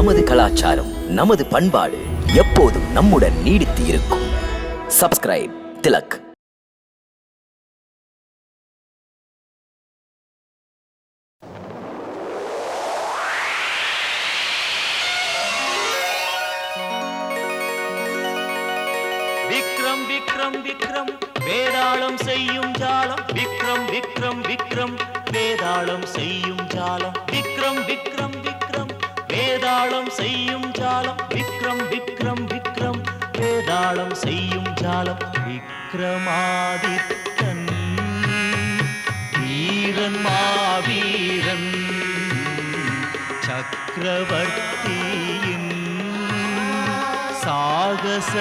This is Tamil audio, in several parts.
நமது கலாச்சாரம், நமது பண்பாடு எப்போதும் நம்முடன் நீடித்து இருக்கும். சப்ஸ்கிரைப் திலக். விக்ரம் விக்ரம் விக்ரம் வேதாளம் செய்யும் ஜாலம். விக்ரம் விக்ரம் விக்ரம் வேதாளம் செய்யும் ஜாலம். விக்ரம் விக்ரம் விக்ரம் வேதாளம் செய்யும் ஜாலம். விக்ரம் விக்ரம் விக்ரம் வேதாளம் செய்யும் ஜாலம். விக்ரமாதித்தன் வீரன் மாவீரன் சக்கரவர்த்தியின் சாகச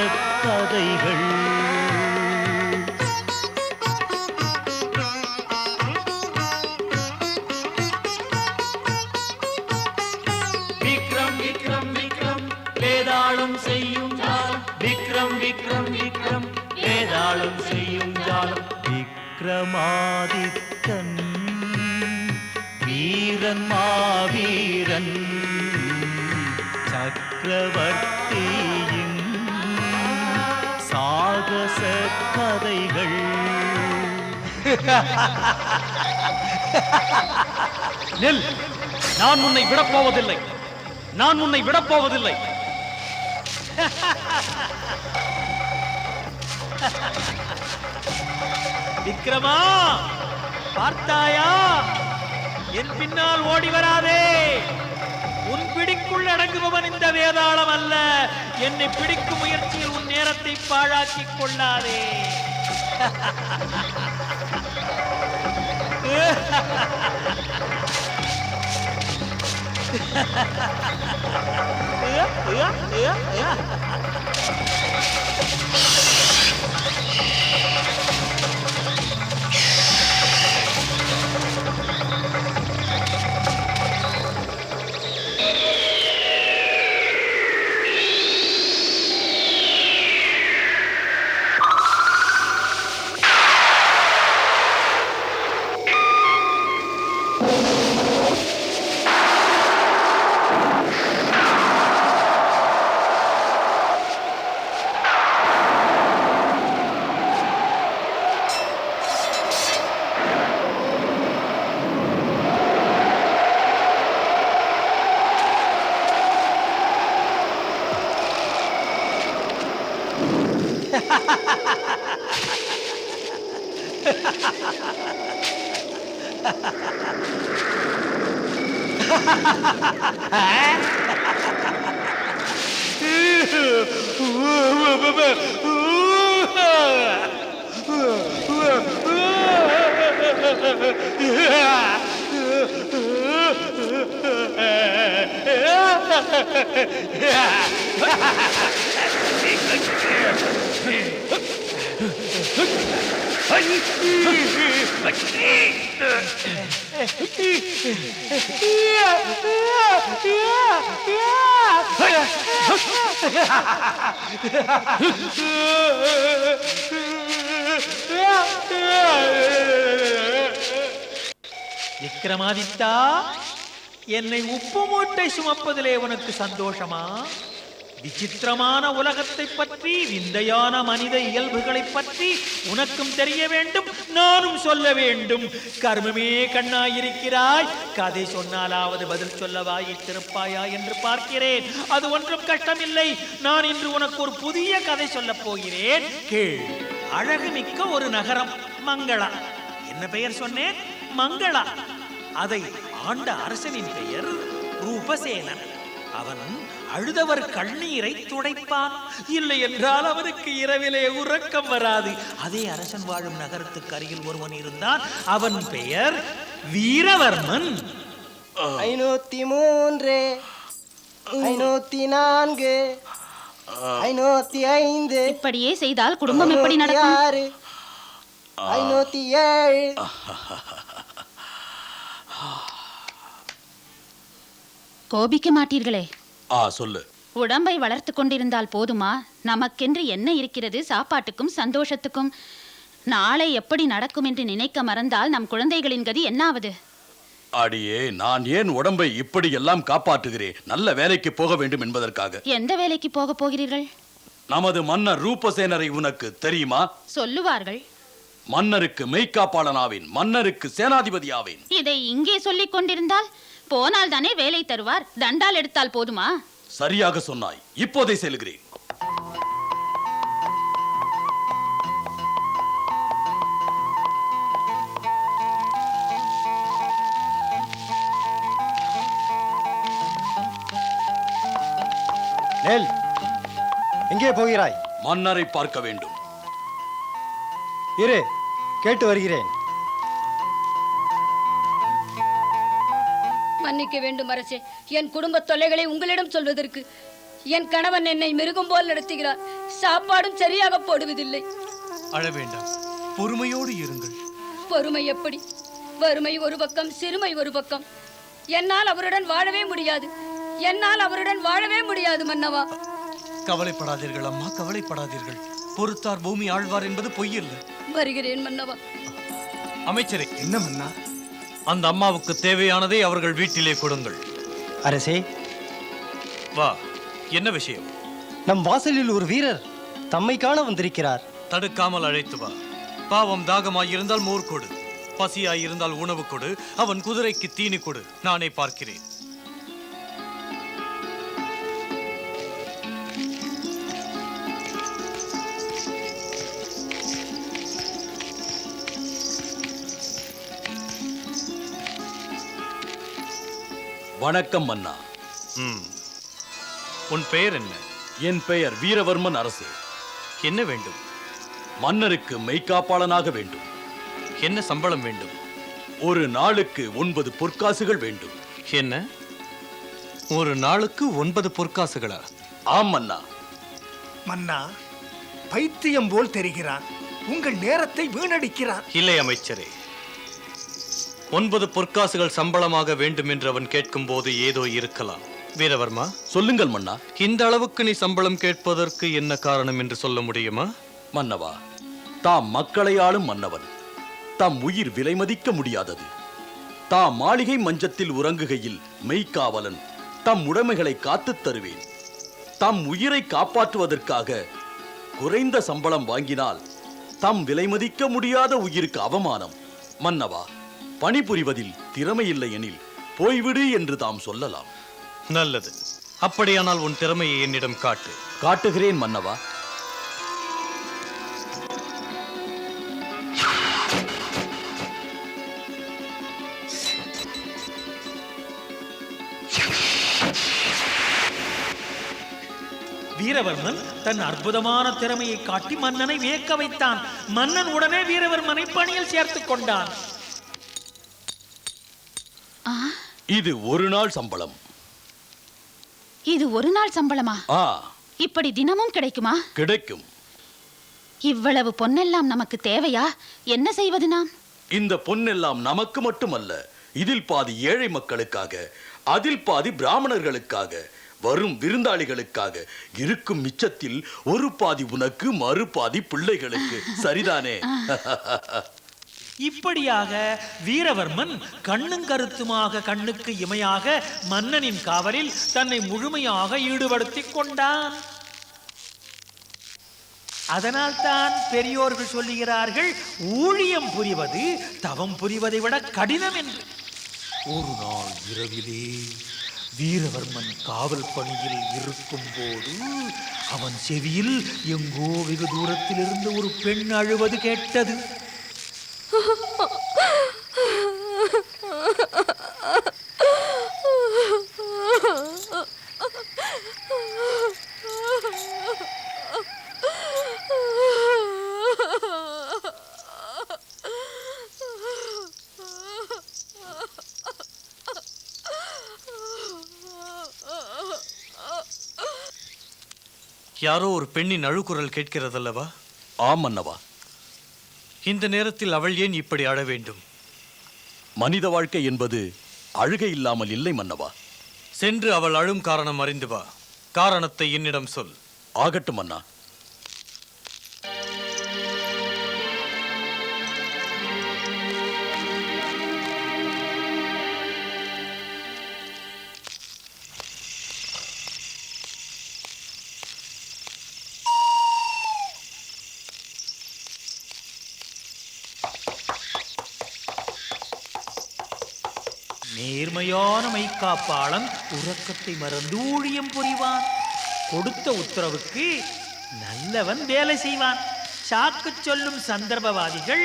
கதைகள். விக்ரம் விக்ரம் விக்ரம் வேதாளம் செய்யும் ஜாலம். விக்ரம் விக்ரம் விக்ரம் வேதாளம் செய்யும் ஜாலம். விக்ரமாதித்தன் வீரன் மாவீரன் சக்கரவர்த்தியின் சாகச கதைகள். நெல், நான் உன்னை விடப்போவதில்லை, நான் உன்னை விடப்போவதில்லை. விக்ரமா, பார்த்தாயா? என் பின்னால் ஓடி வராதே. உன் பிடிக்குள் அடங்குபவன் இந்த வேதாளம் அல்ல. என்னை பிடிக்கும் முயற்சியில் உன் நேரத்தை பாழாக்கிக் கொள்ளாதே. விக்ரமாதித்தா, என்னை உப்பு மூட்டை சுமப்பதிலே உனக்கு சந்தோஷமா? விசித்திரமான உலகத்தை பற்றி, விந்தையான மனித இயல்புகளை பற்றி உனக்கும் தெரிய வேண்டும், நானும் சொல்ல வேண்டும். கர்மமே கண்ணாயிருக்கிறாய், கதை சொன்னாலாவது பதில் சொல்ல வாயிட்டிருப்பாயா என்று பார்க்கிறேன். அது ஒன்றும் கஷ்டமில்லை. நான் இன்று உனக்கு ஒரு புதிய கதை சொல்ல போகிறேன், கேள். அழகுமிக்க ஒரு நகரம் மங்களா. என்ன பெயர் சொன்னேன்? மங்களா. அதை ஆண்ட அரசனின் பெயர் ரூபசேனன். அவன் அழுதவர் கண்ணீரை துடைப்பான். இல்லை என்றால் அவனுக்கு இரவிலே உறக்கம் வராது. அதே அரசன் வாழும் நகரத்துக்கு அருகில் ஒருவன் இருந்தான். அவன் பெயர் வீரவர்மன். 503, 504, 505. இப்படியே செய்தால் குடும்பம் எப்படி நடக்கும்? 507. கோபிக்க மாட்டீர்களே? சொல்லு. உடம்பை வளர்த்து கொண்டிருந்தால் போதுமா? நமக்கென்று என்ன இருக்கிறது சாப்பாட்டுக்கும் சந்தோஷத்துக்கும்? நாளை எப்படி நடக்கும் என்று நினைக்க மறந்தால் நம் குழந்தைகளின் கதி என்னாவது? அடியே, நான் ஏன் உடம்பை இப்படி எல்லாம் காப்பாற்றுகிறேன்? நல்ல வேலைக்கு போக வேண்டும் என்பதற்காக. எந்த வேலைக்கு போக போகிறீர்கள்? நமது மன்னர் ரூபசேனரை உனக்கு தெரியுமா? சொல்லுவார்கள். மன்னருக்கு மெய்காப்பாளனாவேன், மன்னருக்கு சேனாதிபதியாவேன். இதை இங்கே சொல்லிக் கொண்டிருந்தால் போனால் தானே வேலை தருவார். தண்டால் எடுத்தால் போதுமா? சரியாக சொன்னாய். இப்போதே செல்கிறேன். நெல், எங்கே போகிறாய்? மன்னரை பார்க்க வேண்டும். இரு, கேட்டு வருகிறேன். மன்னிக்க வேண்டும் அரசே, என் குடும்ப தொல்லைகளை உங்களிடம் சொல்வதற்கு. என் கணவன் என்னை மிருகம் போல் நடத்துகிறார். சாப்பாடும் சரியாக போடுவதில்லை. அழ வேண்டாம், பொறுமையோடு இருங்கள். பொறுமை எப்படி? வறுமை ஒரு பக்கம், சிறுமை ஒரு பக்கம். என்னால் அவருடன் வாழவே முடியாது. மன்னவா. கவலைப்படாதீர்கள் அம்மா, கவலைப்படாதீர்கள். பொறுத்தார் பூமி ஆழ்வார் என்பது பொய்யில்லை. வருகிறேன் மன்னவா. அமைச்சரே. என்ன மன்னா? அந்த அம்மாவுக்கு தேவையானதை அவர்கள் வீட்டிலே கொடுங்கள். அரசே, வா. என்ன விஷயம்? நம் வாசலில் ஒரு வீரர் தம்மை காண வந்திருக்கிறார். தடுக்காமல் அழைத்து வா. பாவம் தாகமாயிருந்தால் மோர் கொடு, பசியாயிருந்தால் உணவு கொடு, அவன் குதிரைக்கு தீனி கொடு. நானே பார்க்கிறேன். வணக்கம் மன்னா. உன் பெயர் என்ன? என் பெயர் வீரவர்மன் அரசு. என்ன வேண்டும்? மன்னருக்கு மெய்காப்பாளனாக வேண்டும். என்ன சம்பளம் வேண்டும்? ஒரு நாளுக்கு 9 பொற்காசுகள் வேண்டும். என்ன, ஒரு நாளுக்கு 9 பொற்காசுகளா? ஆம் மன்னா. மன்னா, பைத்தியம் போல் தெரிகிறான். உங்கள் நேரத்தை வீணடிக்கிறான். இல்லை அமைச்சரே, 9 பொற்காசுகள் சம்பளமாக வேண்டும் என்று அவன் கேட்கும் போது ஏதோ இருக்கலாம். வீரவர்மா, சொல்லுங்கள் மன்னா. இந்த அளவுக்கு நீ சம்பளம் கேட்பதற்கு என்ன காரணம் என்று சொல்ல முடியுமா? மன்னவா, தாம் மக்களை ஆளும் மன்னவன். தாம் உயிர் விலை மதிக்க முடியாதது. தாம் மாளிகை மஞ்சத்தில் உறங்குகையில் மெய்காவலன் தம் உடைமைகளை காத்துத் தருவேன். தம் உயிரை காப்பாற்றுவதற்காக குறைந்த சம்பளம் வாங்கினால் தம் விலை மதிக்க முடியாத உயிருக்கு அவமானம். மன்னவா, பணிபுரிவதில் திறமையில்லை எனில் போய்விடு என்று தாம் சொல்லலாம். நல்லது, அப்படியானால் உன் திறமையை என்னிடம் காட்டு. காட்டுகிறேன் மன்னவா. வீரவர்மன் தன் அற்புதமான திறமையை காட்டி மன்னனை வியக்க வைத்தான். மன்னன் உடனே வீரவர்மனை பணியில் சேர்த்துக் கொண்டான். இது ஒரு நாள் சம்பளம். இது ஒரு நாள் சம்பளமா? இப்படி தினமும் கிடைக்குமா? கிடைக்கும். இவ்வளவு பொன்னெல்லாம் நமக்கு தேவையா? என்ன செய்வது நாம்? இந்த பொன்னெல்லாம் நமக்கு மட்டுமல்ல, இதில் பாதி ஏழை மக்களுக்காக, அதில் பாதி பிராமணர்களுக்காக, வரும் விருந்தாளிகளுக்காக. இருக்கும் மிச்சத்தில் ஒரு பாதி உனக்கு, மறு பாதி பிள்ளைகளுக்கு. சரிதானே? இப்படியாக வீரவர்மன் கண்ணும் கருத்துமாக, கண்ணுக்கு இமையாக மன்னனின் காவலில் தன்னை முழுமையாக ஈடுபடுத்திக் கொண்டான். அதனால் தான் பெரியோர்கள் சொல்லுகிறார்கள், ஊழியம் புரிவது தவம் புரிவதை விட கடினம் என்று. ஒரு நாள் இரவிலே வீரவர்மன் காவல் பணியில் இருக்கும் போது அவன் செவியில் எங்கோ வெகு தூரத்தில் இருந்து ஒரு பெண் அழுவது கேட்டது. யாரோ ஒரு பெண்ணின் அழுகுரல் கேட்கிறதல்லவா? ஆம் மன்னவா. இந்த நேரத்தில் அவள் ஏன் இப்படி அழ வேண்டும்? மனித வாழ்க்கை என்பது அழுகை இல்லாமல் இல்லை மன்னவா. சென்று அவள் அழும் காரணம் அறிந்து வா. காரணத்தை என்னிடம் சொல். ஆகட்டும் மன்னா. நேர்மையான மெய்க்காப்பாளன் உறக்கத்தை மறந்து ஊழியம் புரிவான். கொடுத்த உத்தரவுக்கு நல்லவன் வேலை செய்வான். சாக்கு சொல்லும் சந்தர்ப்பவாதிகள்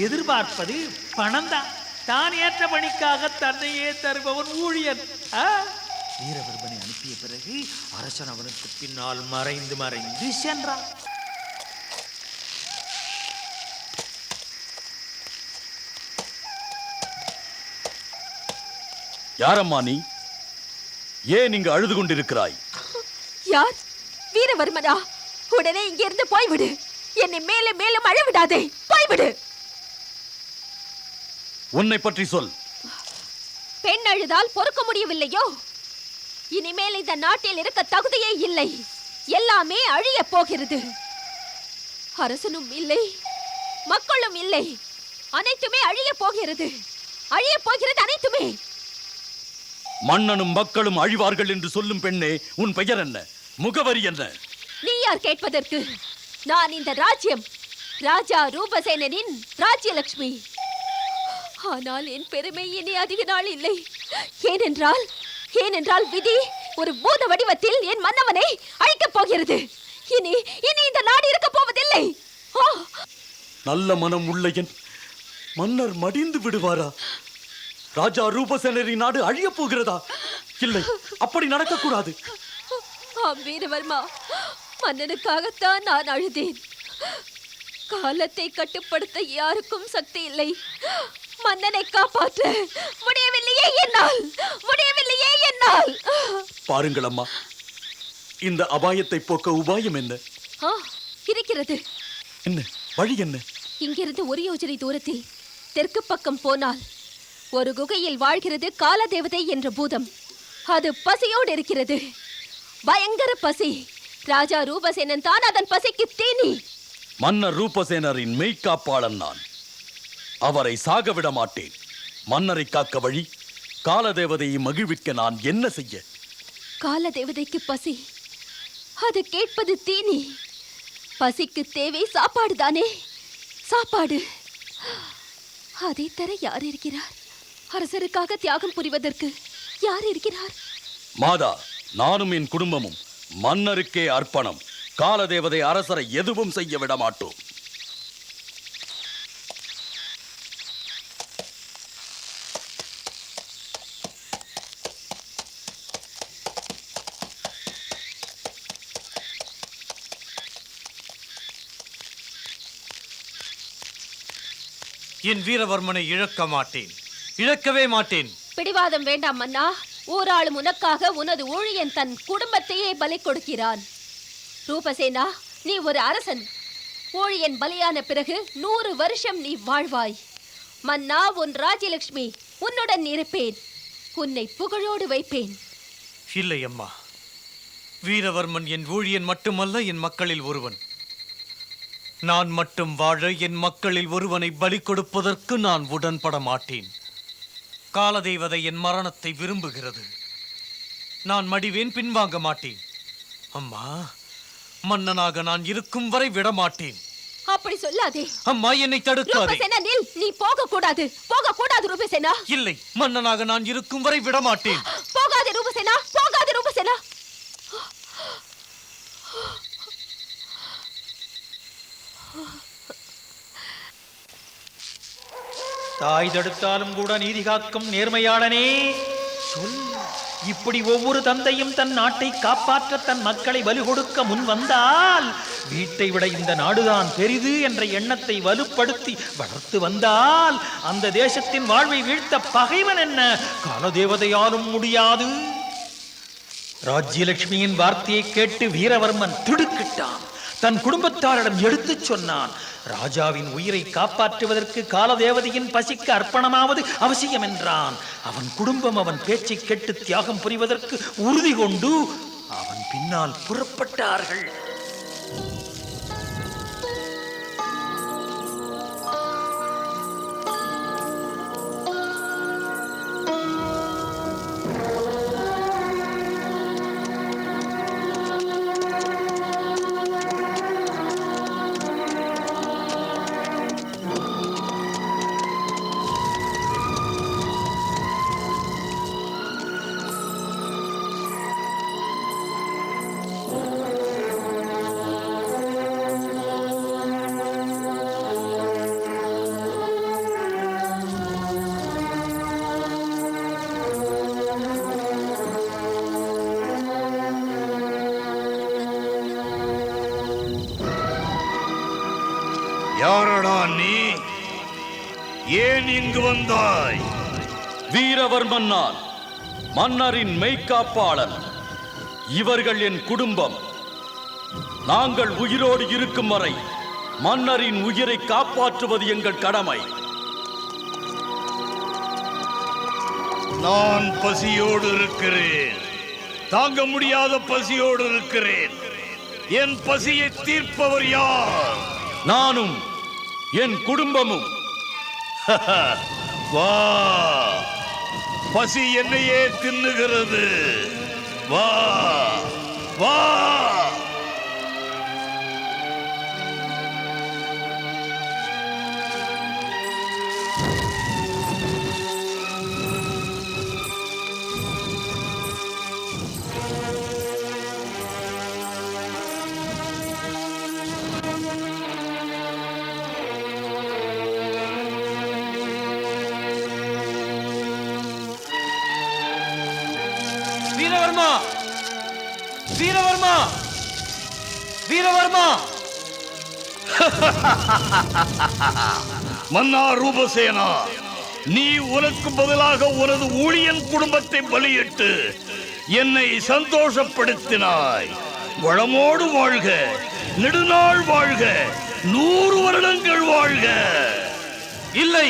எதிர்பார்ப்பது பணம்தான். தான் ஏற்ற பணிக்காக தன்னையே தருபவன் ஊழியன். வீரவர்மனை அனுப்பிய பிறகு அரசன் அவனுக்கு பின்னால் மறைந்து மறைந்து சென்றான். யாரம்மா நீ? ஏன் இங்கு அழுது கொண்டிருக்கிறாய்? யார்? வீரவர்மனா? உடனே இங்கிருந்து போய்விடு. என்னை மேலும் மேலும் அழவிடாதே, போய்விடு. உன்னை பற்றி சொல். பெண் அழுதால் பொறுக்க முடியவில்லையோ? இனிமேல் இந்த நாட்டில் இருக்க தகுதியே இல்லை. எல்லாமே அழிய போகிறது. அரசனும் இல்லை, மக்களும் இல்லை. அனைத்துமே அழிய போகிறது. அழிய போகிறது அனைத்துமே. மன்னனும் மக்களும் அழிவார்கள் என்று சொல்லும் பெண்ணே, உன் பெயர் என்ன? முகவரி என்ன? நீ யார் கேட்பதற்கு? நான் இந்த ராஜ்யம் ராஜா ரூபசேனனின் ராஜ்யலட்சுமி. ஆனால் என் பெருமை இனி அதிக நாள் இல்லை. ஏனென்றால் விதி ஒரு பூத வடிவத்தில் என் மன்னவனை அழிக்கப் போகிறது. இனி இந்த நாடு இருக்க போவதில்லை. நல்ல மனம் உள்ள என் மன்னர் மடிந்து விடுவாரா? ராஜா ரூபசேனரின் நாடு அழிய போகிறதா? இல்லை, அப்படி நடக்கக்கூடாது. வீரவர்மா, மன்னனுக்காகத்தான் நான் அழுதேன். காலத்தை கட்டுப்படுத்த யாருக்கும் சக்தி இல்லை. மன்னனை காப்பாற்ற முடியவில்லையே என்னால். பாருங்கள் அம்மா, இந்த அபாயத்தை போக்க உபாயம் என்ன? இருக்கிறது. என்ன வழி? என்ன? இங்கிருந்து ஒரு யோஜனை தூரத்தில் தெற்கு பக்கம் போனால் ஒரு குகையில் வாழ்கிறது காலதேவதை என்ற பூதம். அது பசியோடு இருக்கிறது, பயங்கர பசி. ராஜா ரூபசேனன் தான் அதன் பசிக்கு தீனி. மன்னர் ரூபசேனரின் மெய்க்காப்பாளன் நான். அவரை சாக விட மாட்டேன். மன்னரை காக்க வழி, காலதேவதையை மகிழ்விக்க நான் என்ன செய்ய? காலதேவதைக்கு பசி, அது கேட்பது தீனி. பசிக்கு தேவை சாப்பாடு தானே, சாப்பாடு. அதை தர யார் இருக்கிறார்? அரசருக்காக தியாகம் புரிவதற்கு யார் இருக்கிறார்? மாதா, நானும் என் குடும்பமும் மன்னருக்கே அர்ப்பணம். காலதேவதை அரசரை எதுவும் செய்ய விட மாட்டோம். என் வீரவர்மனை இழக்க மாட்டேன், இழக்கவே மாட்டேன். பிடிவாதம் வேண்டாம் மன்னா. ஊராளும் உனக்காக உனது ஊழியன் தன் குடும்பத்தையே பலி கொடுக்கிறான். ரூபசேனா, நீ ஒரு அரசன். ஊழியன் பலியான பிறகு 100 வருஷம் நீ வாழ்வாய். மன்னா, உன் ராஜ்யலட்சுமி உன்னுடன் இருப்பேன். உன்னை புகழோடு வைப்பேன். இல்லை அம்மா, வீரவர்மன் என் ஊழியன் மட்டுமல்ல, என் மக்களில் ஒருவன். நான் மட்டும் வாழ என் மக்களில் ஒருவனை பலி கொடுப்பதற்கு நான் உடன்பட மாட்டேன். காலதேவதை என் மரணத்தை விரும்புகிறது. நான் மடிவேன், பின்வாங்க மாட்டேன். அம்மா, மன்னனாக நான் இருக்கும் வரை விட மாட்டேன். அப்படி சொல்லாதே அம்மா, என்னை தடுக்காதே. நீ போக கூடாது, போக கூடாது ரூபசேனா. இல்லை, மன்னனாக நான் இருக்கும் வரை விட மாட்டேன். போகாதே ரூபசேனா, போகாதே ரூபசேனா. தாய் தடுத்தாலும் கூட நீதி காக்கும் நேர்மையாளனே சொல். இப்படி ஒவ்வொரு தந்தையும் தன் நாட்டை காப்பாற்ற தன் மக்களை பலி கொடுக்க முன் வந்தால், வீட்டை விட இந்த நாடுதான் பெரிது என்ற எண்ணத்தை வலுப்படுத்தி வளர்த்து வந்தால், அந்த தேசத்தின் வாழ்வை வீழ்த்த பகைவன் என்ன காலதேவதையாலும் முடியாது. ராஜ்யலட்சுமியின் வார்த்தையை கேட்டு வீரவர்மன் திடுக்கிட்டான். தன் குடும்பத்தாரிடம் எடுத்துச் சொன்னான். ராஜாவின் உயிரை காப்பாற்றுவதற்கு காலதேவதையின் பசிக்கு அர்ப்பணமாவது அவசியம் என்றான். அவன் குடும்பம் அவன் பேச்சை கேட்டு தியாகம் புரிவதற்கு உறுதி கொண்டு அவன் பின்னால் புறப்பட்டார்கள். யாரடா நீ? ஏன் இங்கு வந்தாய்? வீரவர்மன் நான், மன்னரின் மெய்க்காப்பாளன். இவர்கள் என் குடும்பம். நாங்கள் உயிரோடு இருக்கும் வரை மன்னரின் உயிரை காப்பாற்றுவது எங்கள் கடமை. நான் பசியோடு இருக்கிறேன். தாங்க முடியாத பசியோடு இருக்கிறேன். என் பசியை தீர்ப்பவர் யார்? நானும் என் குடும்பமும். வா, பசி என்னையே தின்னுகிறது. வா வா. வீரவர்மா, வீரவர்மா, வீரவர்மா! மன்னா ரூபசேனா, நீ உனக்கு பதிலாக உனது ஊழியன் குடும்பத்தை பலியிட்டு என்னை சந்தோஷப்படுத்தினாய். வளமோடு வாழ்க, நெடுநாள் வாழ்க, 100 வருடங்கள் வாழ்க. இல்லை,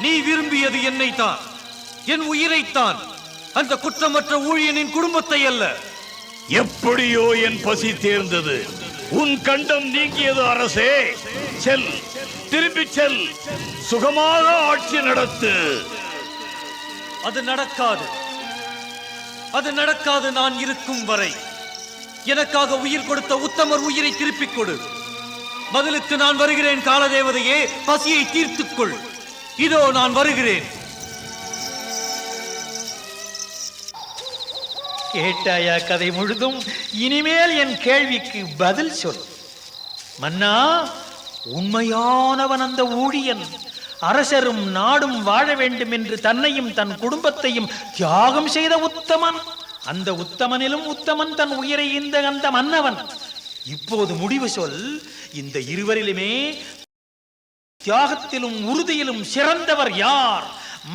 நீ விரும்பியது என்னைத்தான், என் உயிரைத்தான், அந்த குற்றமற்ற ஊழியனின் குடும்பத்தை அல்ல. எப்படியோ என் பசி தேர்ந்தது. உன் கண்டம் நீங்கியது அரசே. செல், திரும்பி செல், சுகமாக ஆட்சி நடத்து. அது நடக்காது, அது நடக்காது. நான் இருக்கும் வரை எனக்காக உயிர் கொடுத்த உத்தமர் உயிரை திருப்பிக் கொடு. பதிலுக்கு நான் வருகிறேன். காலதேவதையே, பசியை தீர்த்துக்கொள். இதோ நான் வருகிறேன். கேட்டாயா கதை முழுதும்? இனிமேல் என் கேள்விக்கு பதில் சொல். மன்னா, உண்மையானவன் அந்த ஊழியன். அரசரும் நாடும் வாழ வேண்டும் என்று தன்னையும் தன் குடும்பத்தையும் தியாகம் செய்த உத்தமன். அந்த உத்தமனிலும் உத்தமன் தன் உயிரை இந்த அந்த மன்னவன். இப்போது முடிவு சொல். இந்த இருவரிலுமே தியாகத்திலும் உறுதியிலும் சிறந்தவர் யார்?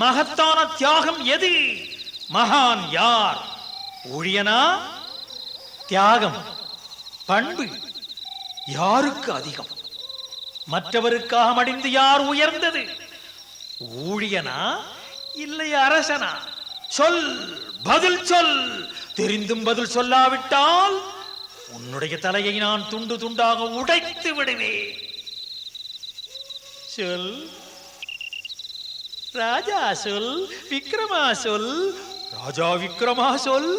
மகத்தான தியாகம் எது? மகான் யார்? ஊழியனா? தியாகம், பண்பு யாருக்கு அதிகம்? மற்றவருக்காக மடிந்து யார் உயர்ந்தது? ஊழியனா இல்லை அரசனா? சொல், பதில் சொல். தெரிந்தும் பதில் சொல்லாவிட்டால் உன்னுடைய தலையை நான் துண்டு துண்டாக உடைத்து விடுவேன். சொல் ராஜா, சொல். விக்ரமா, சொல். ராஜா விக்ரமா, சொல்.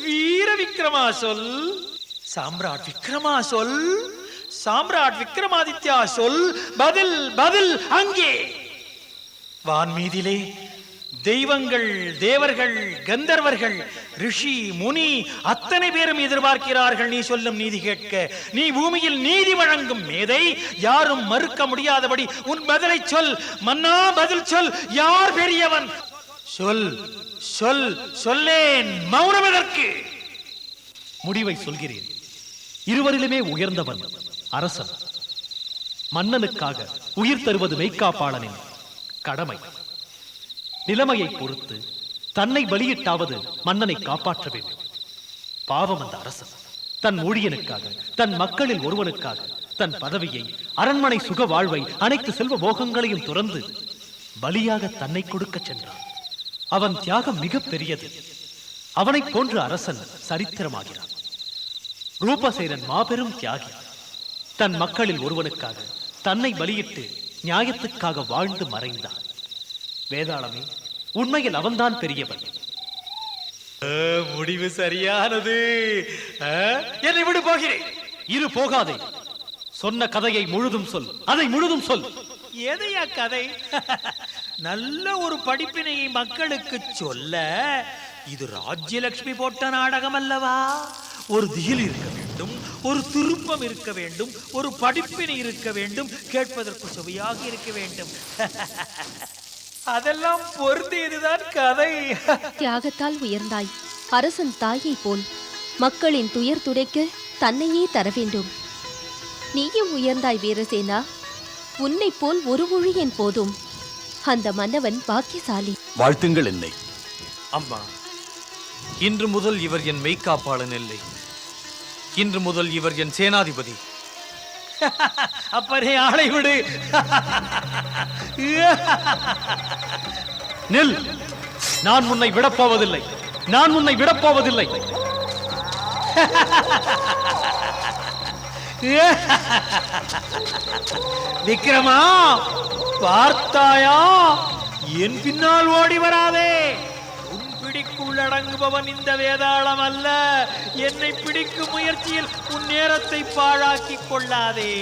வீர விக்ரமா, சொல். சாம்ராட் விக்ரமா, சொல். சாம்ராட் விக்ரமாதித்யா, சொல். பதில், பதில் அங்கே. வான்மீதிலே தெய்வங்கள், தேவர்கள், கந்தர்வர்கள், ரிஷி, முனி அத்தனை பேரும் எதிர்பார்க்கிறார்கள் நீ சொல்லும் நீதி கேட்க. நீ பூமியில் நீதி வழங்கும் மேதை. யாரும் மறுக்க முடியாதபடி உன் பதிலை சொல். மன்னா, பதில் சொல். யார் பெரியவன்? சொல், சொல். சொல்லேன். மௌனம் எதற்கு? முடிவை சொல்கிறேன். இருவரிலுமே உயர்ந்தவன் அரசன். மன்னனுக்காக உயிர் தருவது மெய்க்காப்பாளனின் கடமை. நிலைமையை பொறுத்து தன்னை பலியிட்டாவது மன்னனை காப்பாற்ற வேண்டும். பாவம் அந்த அரசன். தன் ஊழியனுக்காக, தன் மக்களில் ஒருவனுக்காக தன் பதவியை, அரண்மனை சுக வாழ்வை, அனைத்து செல்வ போகங்களையும் துறந்து பலியாக தன்னை கொடுக்க சென்றான். அவன் தியாகம் மிக பெரியது. அவனைப் போன்ற அரசன் சரித்திரமாகிறான். ரூபசேனன் மாபெரும் தியாகி. தன் மக்களில் ஒருவனுக்காக தன்னை பலியிட்டு நியாயத்துக்காக வாழ்ந்து மறைந்தான். வேதாளமே, உண்மையில் அவன்தான் பெரியவன். முடிவு சரியானது. என்னை விடு, போகிறேன். இரு, போகாதே. சொன்ன கதையை முழுதும் சொல். அதை முழுதும் சொல். எதையா கதை? நல்ல ஒரு படிப்பினையை மக்களுக்கு சொல்ல. இது ராஜ்யலட்சுமி போட்ட நாடகம் அல்லவா? ஒரு திகில் இருக்க வேண்டும், ஒரு திருப்பம் இருக்க வேண்டும், ஒரு படிப்பினை இருக்க வேண்டும், கேட்பதற்கு சுவையாக இருக்க வேண்டும். அதெல்லாம் பொருந்தியதுதான் கதை. தியாகத்தால் உயர்ந்தாய். அரசன் தாயை போல் மக்களின் துயர் துடைக்க தன்னையே தர வேண்டும். நீயும் உயர்ந்தாய் வீரசேனா. உன்னை போல் ஒரு ஊழியன் போதும். அந்த மன்னவன் பாக்கியசாலி. வாழ்த்துங்கள் என்னை. அம்மா, இன்று முதல் இவர் என் மெய்க்காப்பாளன் இல்லை. இன்று முதல் இவர் என் சேனாதிபதி. அப்பனே ஆளை விடு. நில். நான் உன்னை விடப்போவதில்லை. நான் உன்னை விடப்போவதில்லை. விக்ரமா, பார்த்தாயா? என் பின்னால் ஓடி வராதே. உன் பிடிக்குள் அடங்குபவன் இந்த வேதாளம் அல்ல. என்னை பிடிக்கும் முயற்சியில் உன் நேரத்தை பாழாக்கிக் கொள்ளாதே.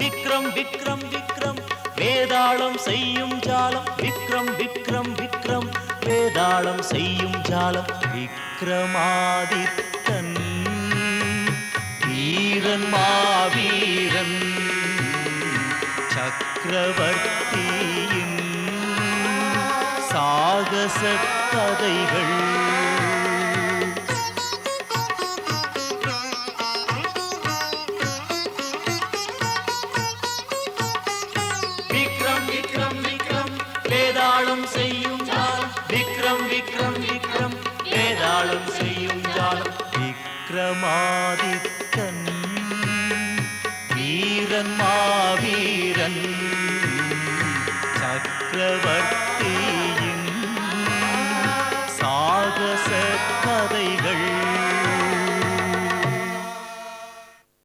விக்ரம் விக்ரம் விக்ரம் வேதாளம் செய்யும் ஜாலம். விக்ரம் விக்ரம் விக்ரம் வேதாளம் செய்யும் ஜாலம். விக்ரமாதித்தன் வீரன் மாவீரன் சக்கரவர்த்தியின் சாகச கதைகள். விக்ரம் விக்ரம் விக்ரம் வேதாளம் செய்யும் ஜாலம். விக்ரம் விக்ரம் விக்ரம் வேதாளம் செய்யும் ஜாலம். விக்ரமாதித்தன்